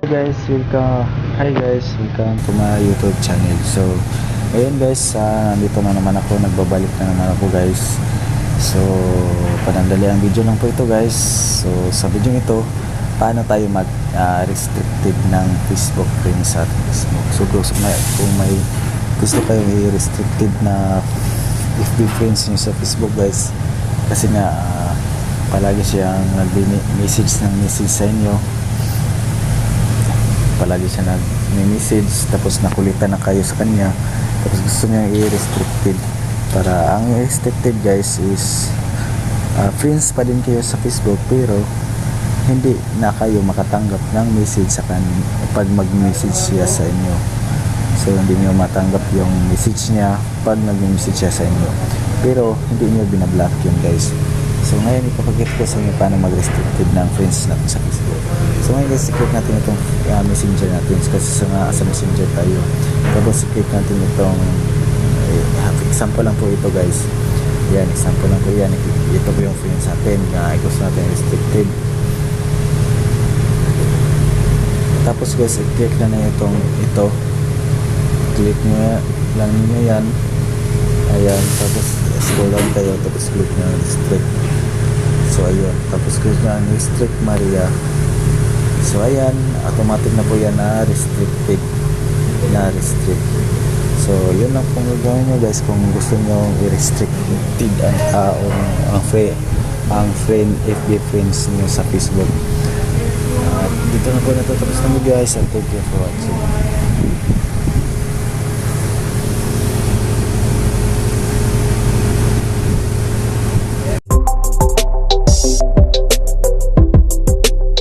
Guys, welcome. Hi guys, welcome to my YouTube channel. So, ayun guys, nandito na naman ako, nagbabalik na naman ako guys. So, panandali ang video lang po ito guys. So, sa video ito, paano tayo mag restricted ng Facebook friends sa Facebook. So, kung may gusto kayo i-restricted na FB friends nyo sa Facebook guys, kasi nga palagi siyang nag-message ng message sa inyo, palagi siya nag-message, tapos nakulitan na kayo sa kanya, tapos gusto niya i-restricted. Para ang restricted guys is friends pa din kayo sa Facebook, pero hindi na kayo makatanggap ng message sa kanya pag mag-message siya sa inyo. So hindi niyo matanggap yung message niya pag nag-message siya sa inyo, pero hindi niyo binablock yun guys. So ngayon ipapakita ko sa inyo paano mag-restricted ng friends natin sa Facebook. So ngayon guys, i-click natin itong messenger natin kasi sa messenger tayo. Tapos i-click natin itong example lang po ito guys. Yan, example lang po yan. Ito po yung friends natin na gusto natin restricted. Tapos guys, i-click na itong ito. Click nyo lang nyo yan. Ayan, tapos scroll down kayo, tapos click na restrict. So ayun, tapos click na restrict Maria. So ayan, automatic na po yan na restricted, na restrict. So yun lang kung gagawin nyo guys kung gusto nyo i-restricted ang friend FB friends nyo sa Facebook. Dito na po natapos na video guys, and thank you for watching.